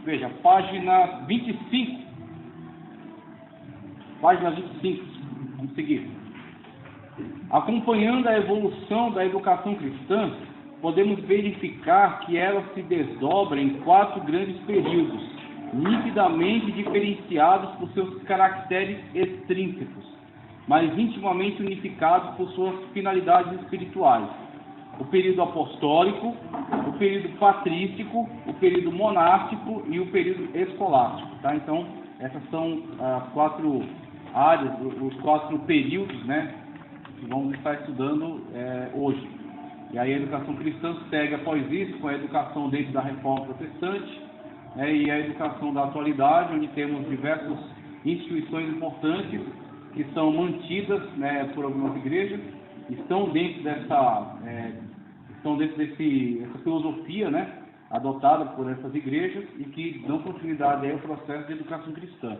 Veja, página 25. Página 25. Vamos seguir. Acompanhando a evolução da educação cristã, podemos verificar que ela se desdobra em 4 grandes períodos, nitidamente diferenciados por seus caracteres extrínsecos, mas intimamente unificados por suas finalidades espirituais. O período apostólico, o período patrístico, o período monástico e o período escolástico. Tá? Então, essas são as 4 áreas, os 4 períodos, né, que vamos estar estudando hoje. E aí a educação cristã segue após isso com a educação dentro da reforma protestante, e a educação da atualidade, onde temos diversas instituições importantes que são mantidas, né, por algumas igrejas, estão dentro dessa filosofia, né, adotada por essas igrejas e que dão continuidade ao processo de educação cristã.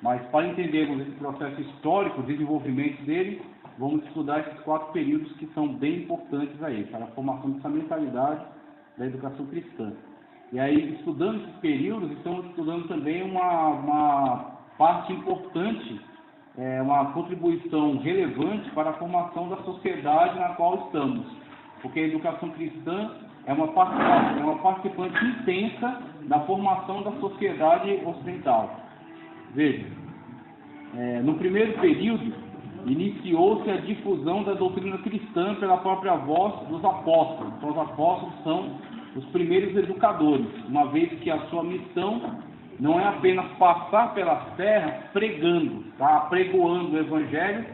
Mas para entendermos esse processo histórico, o desenvolvimento dele, vamos estudar esses 4 períodos que são bem importantes aí, para a formação dessa mentalidade da educação cristã. E aí, estudando esses períodos, estamos estudando também uma parte importante, uma contribuição relevante para a formação da sociedade na qual estamos. Porque a educação cristã é uma participante intensa da formação da sociedade ocidental. Veja, no primeiro período, iniciou-se a difusão da doutrina cristã pela própria voz dos apóstolos. Então, os apóstolos são os primeiros educadores, uma vez que a sua missão não é apenas passar pelas terras pregando, tá? Apregoando o Evangelho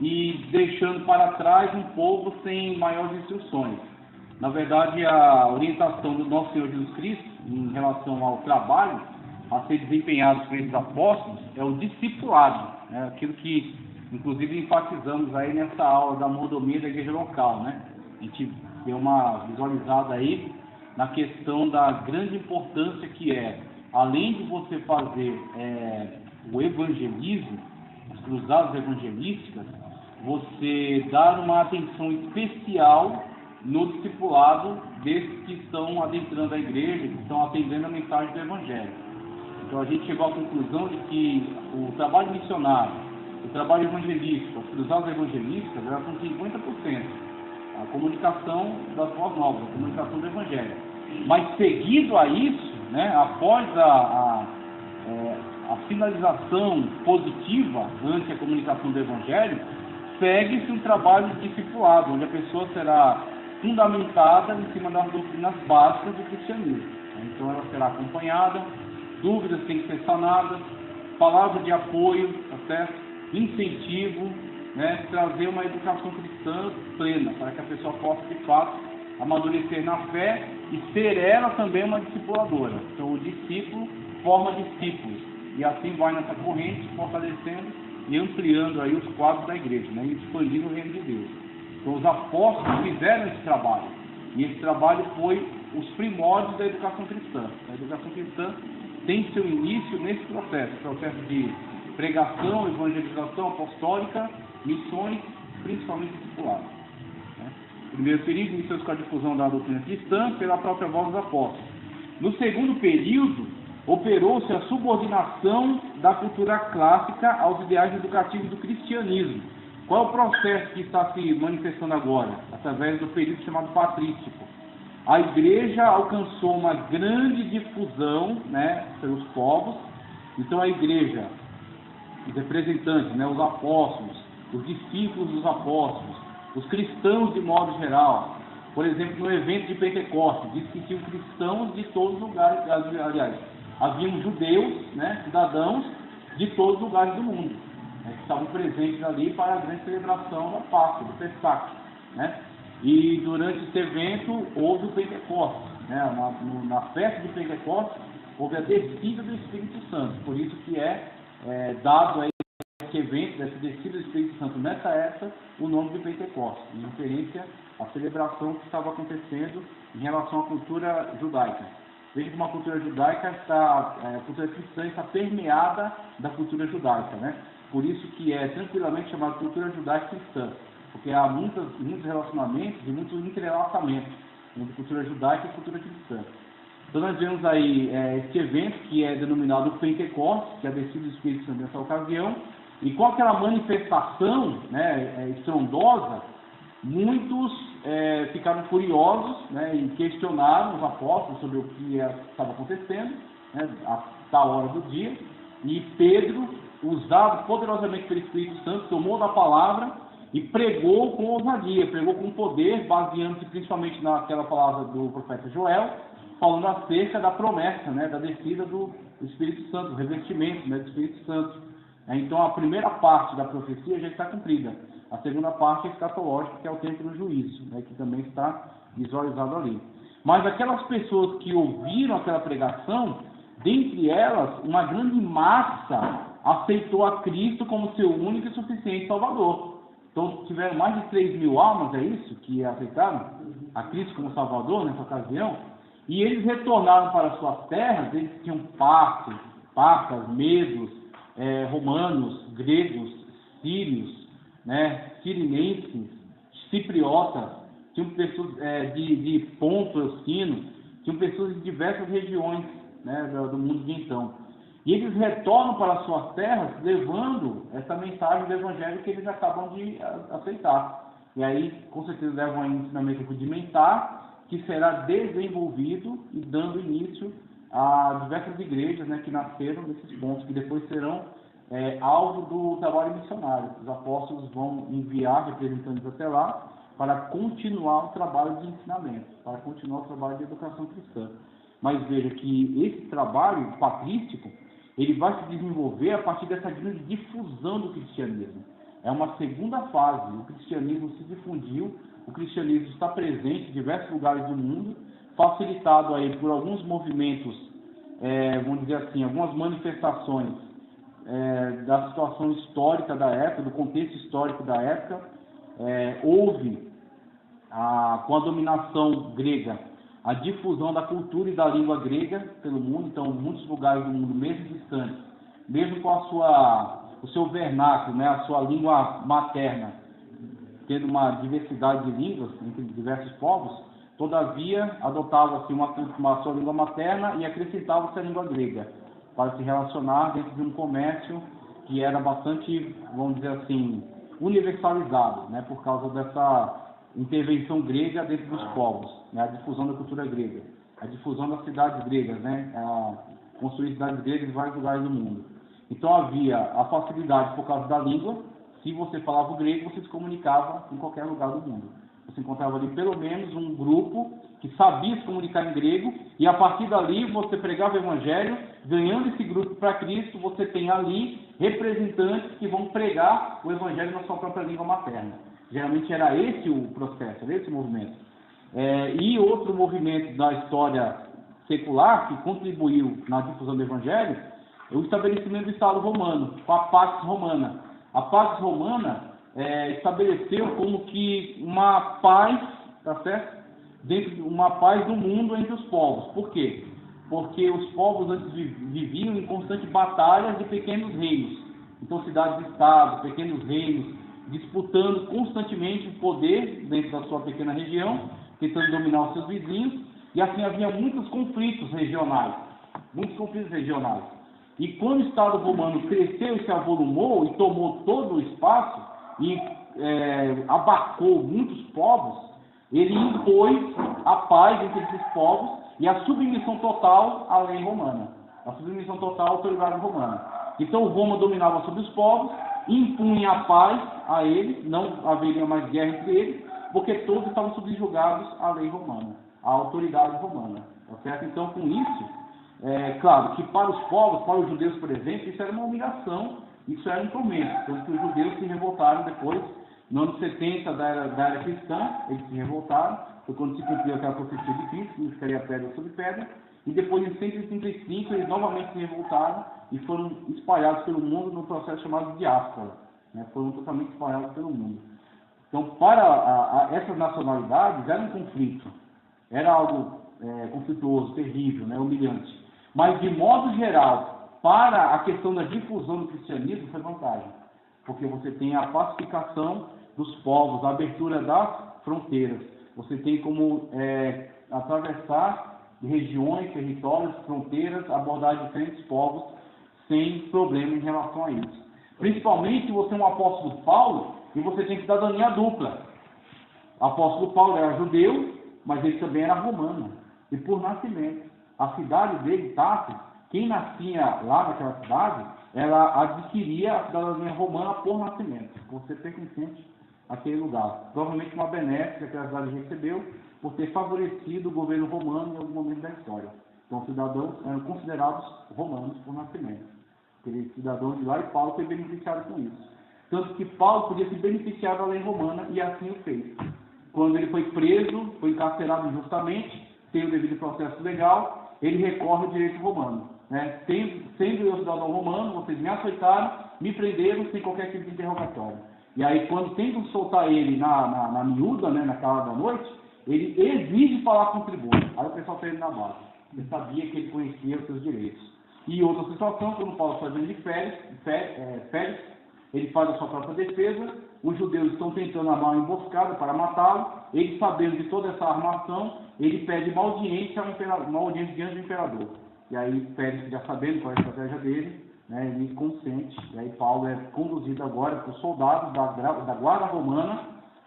e deixando para trás um povo sem maiores instruções. Na verdade, a orientação do nosso Senhor Jesus Cristo em relação ao trabalho a ser desempenhado por esses apóstolos é o discipulado, né? Aquilo que, inclusive, enfatizamos aí nessa aula da mordomia da igreja local, né? A gente deu uma visualizada aí na questão da grande importância que é, além de você fazer o evangelismo, as cruzadas evangelísticas, você dar uma atenção especial no discipulado desses que estão adentrando a igreja, que estão atendendo a mensagem do Evangelho. Então a gente chegou à conclusão de que o trabalho missionário, o trabalho evangelístico, as cruzadas evangelísticas, elas são 50%. A comunicação das boas novas, a comunicação do Evangelho. Mas seguido a isso, né, após a finalização positiva ante a comunicação do Evangelho, segue-se um trabalho de discipulado, onde a pessoa será fundamentada em cima das doutrinas básicas do cristianismo. Então ela será acompanhada, dúvidas têm que ser sanadas, palavra de apoio, tá certo? Incentivo, né, trazer uma educação cristã plena, para que a pessoa possa, de fato, amadurecer na fé e ser ela também uma discipuladora. Então, o discípulo forma discípulos, e assim vai nessa corrente, fortalecendo e ampliando aí os quadros da igreja, né, e expandindo o reino de Deus. Então, os apóstolos fizeram esse trabalho, e esse trabalho foi os primórdios da educação cristã. A educação cristã tem seu início nesse processo de pregação, evangelização apostólica, missões, principalmente discipulado. O primeiro período iniciou-se com a difusão da doutrina cristã pela própria voz dos apóstolos. No segundo período, operou-se a subordinação da cultura clássica aos ideais educativos do cristianismo. Qual é o processo que está se manifestando agora? Através do período chamado patrístico. A igreja alcançou uma grande difusão, né, pelos povos. Então a igreja, os representantes, né, os apóstolos, os discípulos dos apóstolos, os cristãos de modo geral. Por exemplo, no evento de Pentecostes, diz que tinham cristãos de todos os lugares, aliás, haviam judeus, né, cidadãos de todos os lugares do mundo, né, que estavam presentes ali para a grande celebração da Páscoa, do Pessach, né? E durante esse evento houve o Pentecostes, né? Na festa de Pentecostes houve a descida do Espírito Santo, por isso que dado a esse evento, dessa descida do Espírito Santo nessa época, o nome de Pentecostes, em referência à celebração que estava acontecendo em relação à cultura judaica. Veja que uma cultura judaica a cultura cristã está permeada da cultura judaica, né? Por isso que é tranquilamente chamada cultura judaica cristã, porque há muitos relacionamentos e muitos entrelaçamentos entre cultura judaica e cultura cristã. Então nós vemos aí esse evento que é denominado Pentecostes, que é a descida do Espírito Santo nessa ocasião, e com aquela manifestação, né, estrondosa, muitos ficaram curiosos, né, e questionaram os apóstolos sobre o que estava acontecendo, né, a tal hora do dia, e Pedro, usado poderosamente pelo Espírito Santo, tomou da palavra e pregou com ousadia, pregou com poder, baseando-se principalmente naquela palavra do profeta Joel, falando acerca da promessa, né, da descida do Espírito Santo, do revestimento, né, do Espírito Santo. Então a primeira parte da profecia já está cumprida. A segunda parte é escatológica, que é o tempo do juízo, né, que também está visualizado ali. Mas aquelas pessoas que ouviram aquela pregação, dentre elas, uma grande massa aceitou a Cristo como seu único e suficiente Salvador. Então tiveram mais de 3.000 almas, é isso, que aceitaram a Cristo como Salvador nessa ocasião. E eles retornaram para suas terras. Eles tinham partas, medos, romanos, gregos, sírios, né, sirinenses, cipriotas, tinham pessoas de Ponto, Eusquino, tinham pessoas de diversas regiões, né, do mundo de então. E eles retornam para suas terras levando essa mensagem do Evangelho que eles acabam de aceitar. E aí, com certeza, levam a um ensinamento rudimentar, que será desenvolvido e dando início a diversas igrejas, né, que nasceram nesses pontos, que depois serão alvo do trabalho missionário. Os apóstolos vão enviar representantes até lá para continuar o trabalho de ensinamento, para continuar o trabalho de educação cristã. Mas veja que esse trabalho patrístico, ele vai se desenvolver a partir dessa grande difusão do cristianismo. É uma segunda fase. O cristianismo se difundiu, o cristianismo está presente em diversos lugares do mundo, facilitado aí por alguns movimentos, vamos dizer assim, algumas manifestações da situação histórica da época, do contexto histórico da época. Houve, com a dominação grega, a difusão da cultura e da língua grega pelo mundo. Então, muitos lugares do mundo, mesmo distantes, mesmo com o seu vernáculo, né, a sua língua materna, tendo uma diversidade de línguas entre diversos povos, todavia adotava-se uma sua língua materna e acrescentava-se a língua grega, para se relacionar dentro de um comércio que era bastante, vamos dizer assim, universalizado, né, por causa dessa intervenção grega dentro dos povos, né, a difusão da cultura grega, a difusão das cidades gregas, né, construir cidades gregas em vários lugares do mundo. Então havia a facilidade por causa da língua. Se você falava o grego, você se comunicava em qualquer lugar do mundo. Você encontrava ali pelo menos um grupo que sabia se comunicar em grego, e a partir dali você pregava o evangelho, ganhando esse grupo para Cristo. Você tem ali representantes que vão pregar o evangelho na sua própria língua materna. Geralmente era esse o processo, era esse o movimento. E outro movimento da história secular que contribuiu na difusão do evangelho é o estabelecimento do Estado romano, com a Pax Romana. A Pax Romana estabeleceu como que uma paz, tá certo? Uma paz do mundo entre os povos. Por quê? Porque os povos antes viviam em constante batalhas de pequenos reinos. Então, cidades-estado, pequenos reinos, disputando constantemente o poder dentro da sua pequena região, tentando dominar os seus vizinhos, e assim havia muitos conflitos regionais. E quando o Estado romano cresceu e se avolumou e tomou todo o espaço e abacou muitos povos, ele impôs a paz entre esses povos e a submissão total à lei romana, a submissão total à autoridade romana. Então Roma dominava sobre os povos, impunha a paz a eles, não haveria mais guerra entre eles, porque todos estavam subjugados à lei romana, à autoridade romana. Tá certo? Então, com isso, claro que para os povos, para os judeus, por exemplo, isso era uma humilhação, isso era um tormento. Tanto que os judeus se revoltaram depois, no ano 70 da era cristã, eles se revoltaram, foi quando se cumpriu aquela profecia de Cristo, que não ficaria pedra sobre pedra, e depois em 135 eles novamente se revoltaram e foram espalhados pelo mundo no processo chamado de diáspora, né? Foram totalmente espalhados pelo mundo. Então, para essas nacionalidades era um conflito, era algo conflituoso, terrível, né? Humilhante. Mas, de modo geral, para a questão da difusão do cristianismo, foi vantagem, porque você tem a pacificação dos povos, a abertura das fronteiras, você tem como atravessar de regiões, territórios, fronteiras, abordar diferentes povos sem problema em relação a isso. Principalmente se você é um apóstolo Paulo e você tem cidadania dupla. O apóstolo Paulo era judeu, mas ele também era romano, e por nascimento. A cidade dele, Tarso, quem nascia lá naquela cidade, ela adquiria a cidadania romana por nascimento, por ser pertencente àquele lugar. Provavelmente uma benéfica que a cidade recebeu por ter favorecido o governo romano em algum momento da história. Então, os cidadãos eram considerados romanos por nascimento. Aquele cidadão de lá, e Paulo foi beneficiado com isso. Tanto que Paulo podia se beneficiar da lei romana e assim o fez. Quando ele foi preso, foi encarcerado injustamente, tem o devido processo legal, ele recorre ao direito romano. Né? Sendo eu cidadão romano, vocês me açoitaram, me prenderam sem qualquer tipo de interrogatório. E aí, quando tentam soltar ele na miúda, né, naquela da noite, ele exige falar com o tribuno. Aí o pessoal tem ele na base. Ele sabia que ele conhecia os seus direitos. E outra situação, quando Paulo está fazendo de férias, ele faz a sua própria defesa, os judeus estão tentando armar uma emboscada para matá-lo, ele sabendo de toda essa armação, ele pede uma audiência diante do imperador. E aí Félix, já sabendo qual é a estratégia dele, né, ele consente, e aí Paulo é conduzido agora por soldados da guarda romana,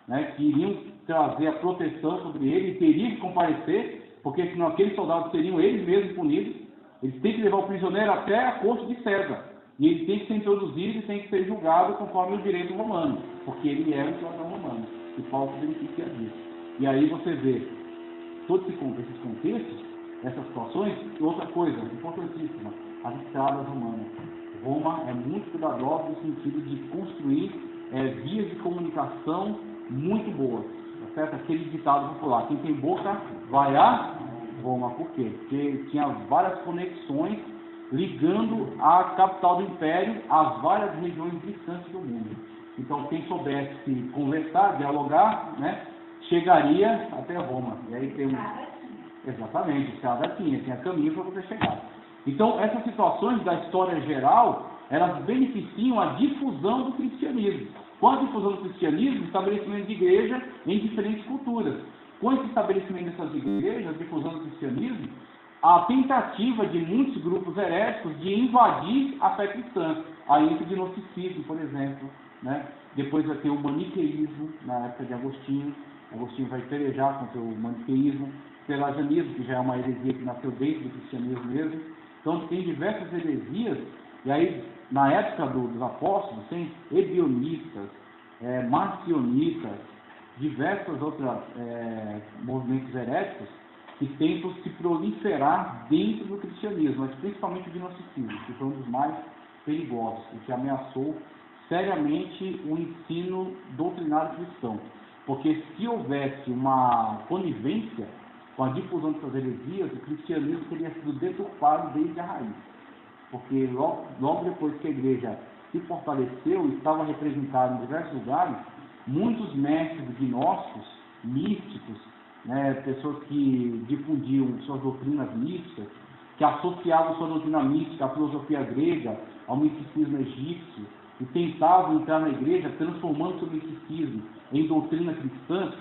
né, que iriam trazer a proteção sobre ele, e teriam que comparecer, porque senão aqueles soldados seriam eles mesmos punidos. Eles têm que levar o prisioneiro até a corte de César. E ele tem que ser introduzido e tem que ser julgado conforme o direito romano, porque ele era um cidadão romano. E Paulo se beneficia disso. E aí você vê todos esses contextos, essas situações, e outra coisa importantíssima, as estradas romanas. Roma é muito cuidadosa no sentido de construir vias de comunicação muito boas. Tá certo? Aquele ditado popular, quem tem boca vai a Roma. Por quê? Porque tinha várias conexões ligando a capital do Império às várias regiões distantes do mundo. Então, quem soubesse conversar, dialogar, né, chegaria até Roma. E aí tem exatamente, estrada tinha caminho para você chegar. Então, essas situações da história geral, elas beneficiam a difusão do cristianismo. Com a difusão do cristianismo, estabelecimento de igreja em diferentes culturas. Com esse estabelecimento dessas igrejas, a difusão do cristianismo, a tentativa de muitos grupos heréticos de invadir a fé cristã. Aí entra o gnosticismo, por exemplo. Né? Depois vai ter o maniqueísmo, na época de Agostinho. Agostinho vai pelejar contra o maniqueísmo. O pelagianismo, que já é uma heresia que nasceu dentro do cristianismo mesmo. Então tem diversas heresias. E aí, na época dos apóstolos, tem ebionistas, marcionitas, diversos outros movimentos heréticos que tentam se proliferar dentro do cristianismo, mas principalmente o gnosticismo, que foi um dos mais perigosos e que ameaçou seriamente o ensino doutrinário cristão. Porque se houvesse uma conivência com a difusão dessas heresias, o cristianismo teria sido deturpado desde a raiz. Porque logo depois que a igreja se fortaleceu e estava representada em diversos lugares, muitos mestres gnósticos, místicos, né, pessoas que difundiam suas doutrinas místicas, que associavam sua doutrina mística à filosofia grega, ao misticismo egípcio, e tentavam entrar na igreja transformando seu misticismo em doutrina cristã,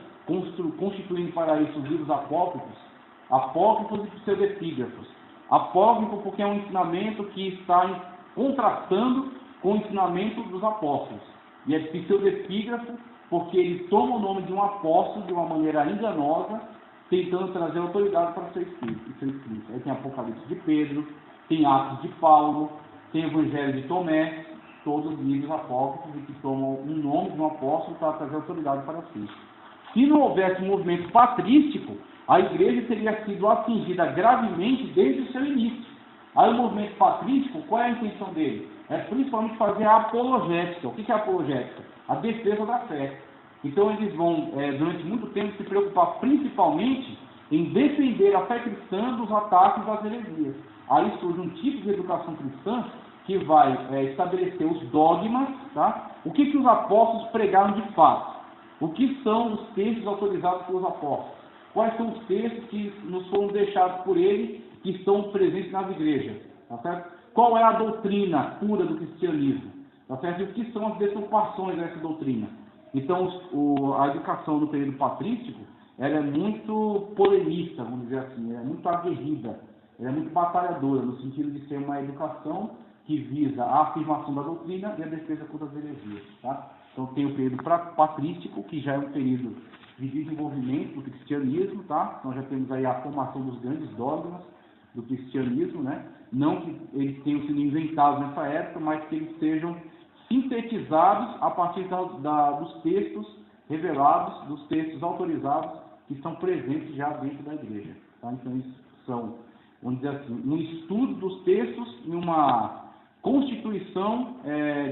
constituindo para isso os livros apócrifos e pseudepígrafos. Apócrifo porque é um ensinamento que está contrastando com o ensinamento dos apóstolos, e é pseudepígrafo porque ele toma o nome de um apóstolo de uma maneira enganosa, tentando trazer autoridade para o seu escrito. Aí tem Apocalipse de Pedro, tem Atos de Paulo, tem Evangelho de Tomé, todos livros apócrifos e que tomam um nome de um apóstolo para trazer autoridade para si. Se não houvesse um movimento patrístico, a igreja teria sido atingida gravemente desde o seu início. Aí o movimento patrístico, qual é a intenção dele? É principalmente fazer a apologética. O que é a apologética? A defesa da fé. Então eles vão, durante muito tempo, se preocupar principalmente em defender a fé cristã dos ataques das heresias. Aí surge um tipo de educação cristã que vai estabelecer os dogmas, tá? O que os apóstolos pregaram de fato? O que são os textos autorizados pelos apóstolos? Quais são os textos que nos foram deixados por ele, que estão presentes nas igrejas? Tá certo? Qual é a doutrina pura do cristianismo? Tá certo? E o que são as deturpações dessa doutrina? Então, a educação no período patrístico, ela é muito polemista, vamos dizer assim, ela é muito aguerrida, ela é muito batalhadora, no sentido de ser uma educação que visa a afirmação da doutrina e a defesa contra as heresias. Tá? Então tem o período patrístico, que já é um período de desenvolvimento do cristianismo, tá? Então já temos aí a formação dos grandes dogmas do cristianismo, né? Não que eles tenham sido inventados nessa época, mas que eles sejam sintetizados a partir dos textos revelados, dos textos autorizados que estão presentes já dentro da igreja. Tá? Então isso são, vamos dizer assim, um estudo dos textos e uma constituição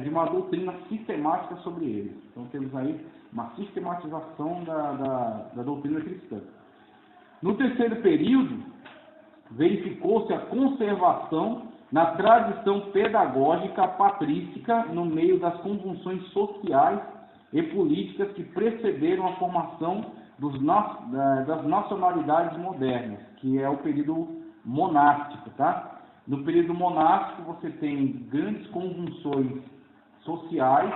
de uma doutrina sistemática sobre eles. Então temos aí uma sistematização da doutrina cristã. No terceiro período, verificou-se a conservação na tradição pedagógica patrística no meio das convulsões sociais e políticas que precederam a formação das nacionalidades modernas, que é o período monástico, tá? No período monástico você tem grandes convulsões sociais,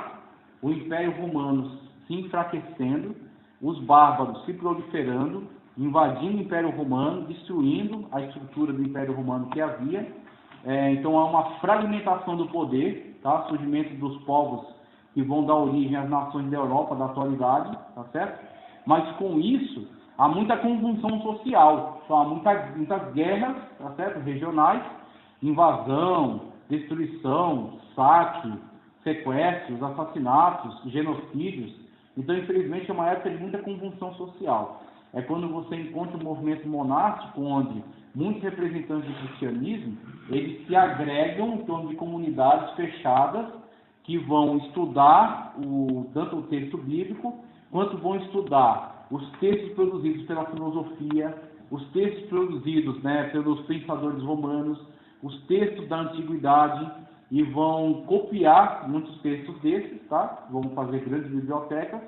o Império Romano se enfraquecendo, os bárbaros se proliferando, invadindo o Império Romano, destruindo a estrutura do Império Romano que havia. Então há uma fragmentação do poder, tá? Surgimento dos povos que vão dar origem às nações da Europa da atualidade, tá certo? Mas com isso há muita convulsão social, então, há muitas guerras, tá certo? Regionais, invasão, destruição, saque, sequestros, assassinatos, genocídios. Então, infelizmente, é uma época de muita convulsão social. É quando você encontra um movimento monástico, onde muitos representantes do cristianismo, eles se agregam em torno de comunidades fechadas, que vão estudar tanto o texto bíblico, quanto vão estudar os textos produzidos pela filosofia, os textos produzidos, né, pelos pensadores romanos, os textos da antiguidade, e vão copiar muitos textos desses, tá? Vão fazer grandes bibliotecas,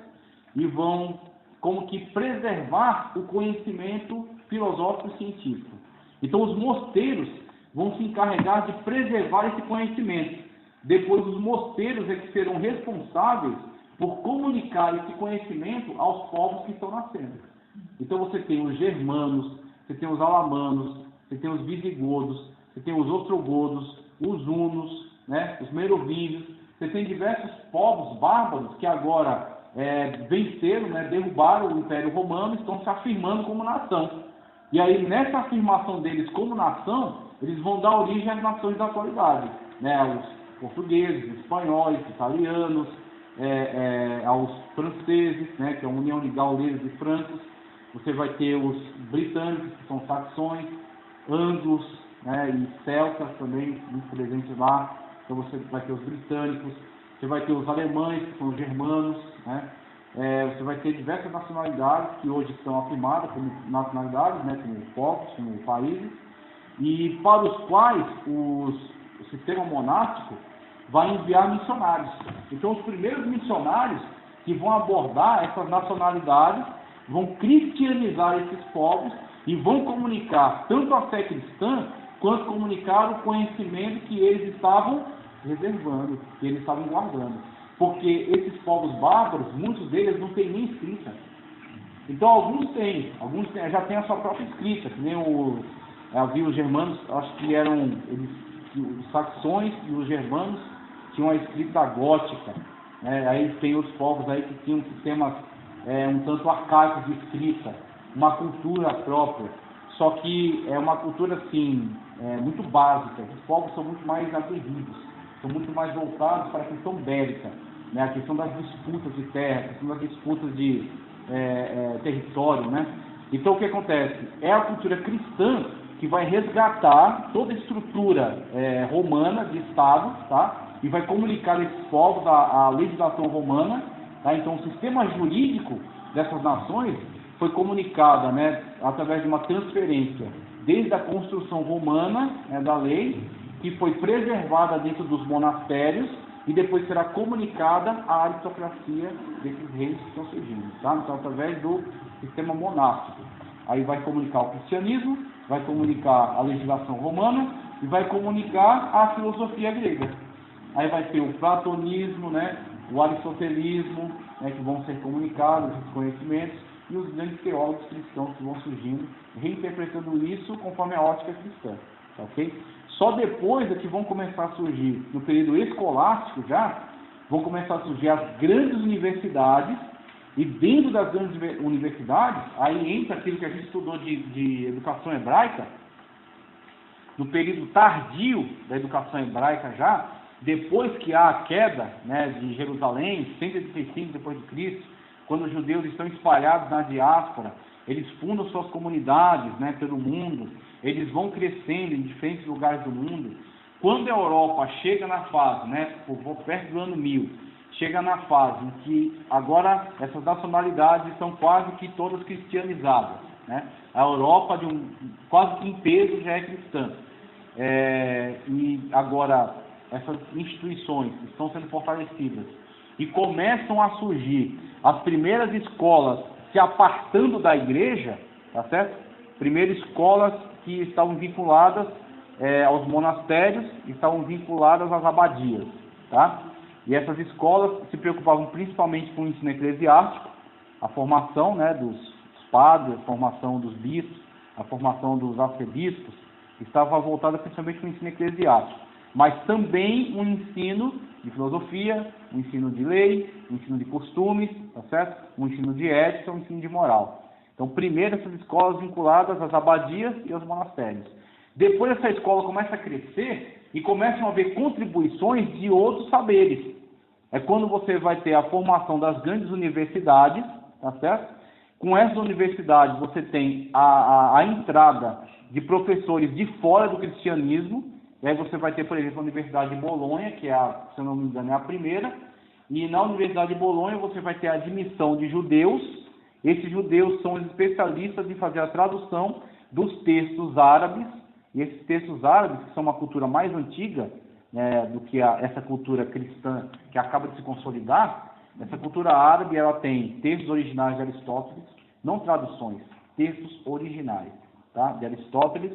e vão como que preservar o conhecimento filosófico e científico. Então os mosteiros vão se encarregar de preservar esse conhecimento. Depois os mosteiros é que serão responsáveis por comunicar esse conhecimento aos povos que estão nascendo. Então você tem os germanos, você tem os alamanos, você tem os visigodos, você tem os ostrogodos, os hunos, né, os merovínios, você tem diversos povos bárbaros que agora venceram, né, derrubaram o Império Romano e estão se afirmando como nação. E aí, nessa afirmação deles como nação, eles vão dar origem às nações da atualidade, né, aos portugueses, espanhóis, italianos, aos franceses, né, que é a união de gauleses e francos. Você vai ter os britânicos, que são saxões, anglos, né, e celtas também, muito presentes lá. Então você vai ter os britânicos, você vai ter os alemães, que são os germanos, né? Você vai ter diversas nacionalidades que hoje estão afirmadas como nacionalidades, né, como povos, como países, e para os quais o sistema monástico vai enviar missionários. Então os primeiros missionários que vão abordar essas nacionalidades vão cristianizar esses povos e vão comunicar tanto a fé cristã quanto comunicar o conhecimento que eles estavam reservando, que eles estavam guardando. Porque esses povos bárbaros, muitos deles não têm nem escrita. Então alguns já têm a sua própria escrita, que nem havia os germanos, acho que eram os saxões e os germanos tinham a escrita gótica, né? Aí tem os povos aí que tinham sistemas um tanto arcaicos de escrita, uma cultura própria, só que é uma cultura assim, muito básica. Os povos são muito mais aguerridos, são muito mais voltados para a questão bélica, né? A questão das disputas de terra, a questão das disputas de território, né? Então o que acontece? É a cultura cristã que vai resgatar toda a estrutura romana de Estado, tá? E vai comunicar a esses povos a legislação romana, tá? Então o sistema jurídico dessas nações foi comunicada, né, através de uma transferência desde a construção romana, né, da lei, que foi preservada dentro dos monastérios e depois será comunicada à aristocracia desses reis que estão surgindo, tá? Então através do sistema monástico. Aí vai comunicar o cristianismo, vai comunicar a legislação romana e vai comunicar a filosofia grega. Aí vai ter o platonismo, né, o aristotelismo, né, que vão ser comunicados, esses conhecimentos, e os grandes teólogos cristãos que vão surgindo, reinterpretando isso conforme a ótica cristã. Ok? Só depois é que vão começar a surgir, no período escolástico já, vão começar a surgir as grandes universidades, e dentro das grandes universidades, aí entra aquilo que a gente estudou de educação hebraica, no período tardio da educação hebraica já, depois que há a queda, né, de Jerusalém, 135 depois de Cristo, quando os judeus estão espalhados na diáspora, eles fundam suas comunidades, né, pelo mundo, eles vão crescendo em diferentes lugares do mundo. Quando a Europa chega na fase, né, perto do ano 1000, chega na fase em que agora essas nacionalidades estão quase que todas cristianizadas, né? A Europa quase que em peso já é cristã. E agora essas instituições estão sendo fortalecidas e começam a surgir as primeiras escolas se apartando da igreja, tá certo? Primeiras escolas que estavam vinculadas aos monastérios, estavam vinculadas às abadias, tá? E essas escolas se preocupavam principalmente com o ensino eclesiástico, a formação, né, dos padres, a formação dos bispos, a formação dos arcebispos, estava voltada principalmente para o ensino eclesiástico, mas também um ensino de filosofia, um ensino de lei, um ensino de costumes, tá certo? Um ensino de ética, um ensino de moral. Então, primeiro essas escolas vinculadas às abadias e aos monastérios. Depois essa escola começa a crescer e começam a haver contribuições de outros saberes. É quando você vai ter a formação das grandes universidades, tá certo? Com essas universidades você tem a entrada de professores de fora do cristianismo, e aí você vai ter, por exemplo, a Universidade de Bolonha, que é, se eu não me engano, é a primeira, e na Universidade de Bolonha você vai ter a admissão de judeus. Esses judeus são os especialistas em fazer a tradução dos textos árabes, e esses textos árabes, que são uma cultura mais antiga, do que essa cultura cristã que acaba de se consolidar, essa cultura árabe ela tem textos originais de Aristóteles, não traduções, textos originais, tá? De Aristóteles.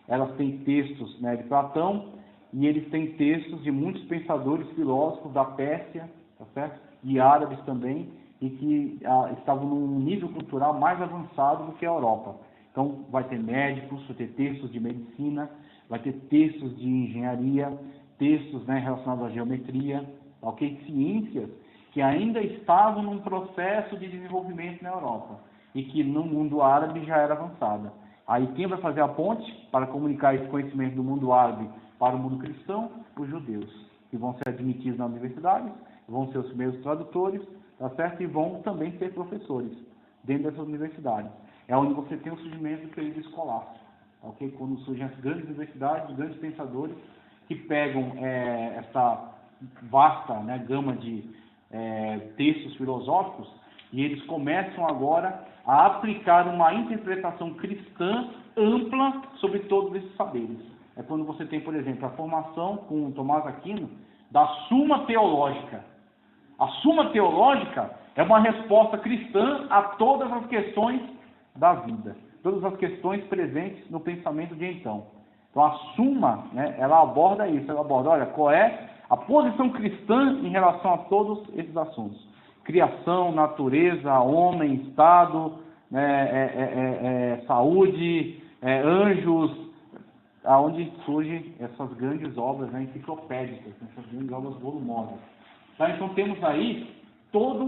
Elas têm textos, né, de Platão, e eles têm textos de muitos pensadores filósofos da Pérsia, tá certo? E árabes também, e que estavam num nível cultural mais avançado do que a Europa. Então, vai ter médicos, vai ter textos de medicina, vai ter textos de engenharia, textos, né, relacionados à geometria, ok? Ciências que ainda estavam num processo de desenvolvimento na Europa e que no mundo árabe já era avançada. Aí quem vai fazer a ponte para comunicar esse conhecimento do mundo árabe para o mundo cristão? Os judeus, que vão ser admitidos na universidade, vão ser os primeiros tradutores, tá certo? E vão também ser professores dentro dessas universidades. É onde você tem o surgimento do período escolar, ok? Quando surgem as grandes universidades, os grandes pensadores que pegam essa vasta, né, gama de textos filosóficos e eles começam agora a aplicar uma interpretação cristã ampla sobre todos esses saberes. É quando você tem, por exemplo, a formação com Tomás Aquino da Suma Teológica. A Suma Teológica é uma resposta cristã a todas as questões da vida, todas as questões presentes no pensamento de então. Então a Suma, né, ela aborda isso, ela aborda, olha, qual é a posição cristã em relação a todos esses assuntos. Criação, natureza, homem, Estado, saúde, anjos, aonde surgem essas grandes obras, né, enciclopédicas, essas grandes obras volumosas. Tá? Então temos aí toda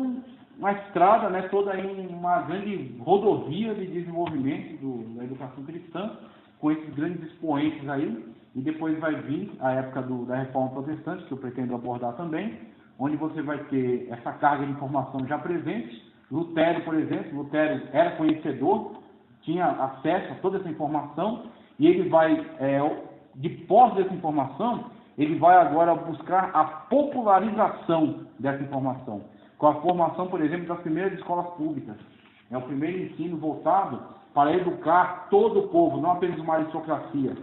uma estrada, né, toda aí uma grande rodovia de desenvolvimento da educação cristã, com esses grandes expoentes aí, e depois vai vir a época da Reforma Protestante, que eu pretendo abordar também, onde você vai ter essa carga de informação já presente. Lutero, por exemplo, Lutero era conhecedor, tinha acesso a toda essa informação, e ele vai, de posse dessa informação, ele vai agora buscar a popularização dessa informação, com a formação, por exemplo, das primeiras escolas públicas. É o primeiro ensino voltado para educar todo o povo, não apenas uma aristocracia,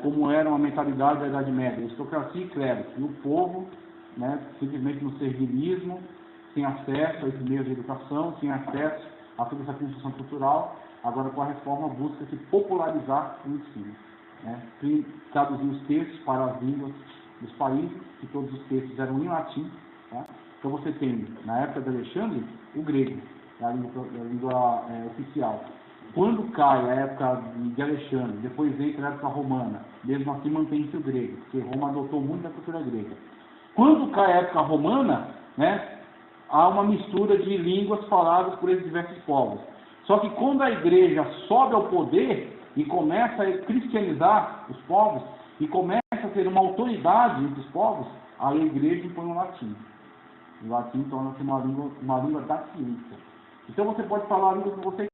como era uma mentalidade da Idade Média, aristocracia e clero, e o povo, né, simplesmente no servilismo, sem acesso a esses meios de educação, sem acesso a toda essa construção cultural. Agora, com a reforma, busca-se popularizar o ensino, né, traduzir os textos para as línguas dos países, que todos os textos eram em latim. Tá? Então você tem, na época de Alexandre, o grego. é a língua oficial. Quando cai a época de Alexandre, depois entra a época romana, mesmo assim mantém-se o grego, porque Roma adotou muito da cultura grega. Quando cai a época romana, né, há uma mistura de línguas faladas por esses diversos povos. Só que quando a igreja sobe ao poder e começa a cristianizar os povos, e começa a ter uma autoridade entre os povos, aí a igreja impõe o latim. O latim torna-se uma língua da ciência. Então você pode falar a língua que você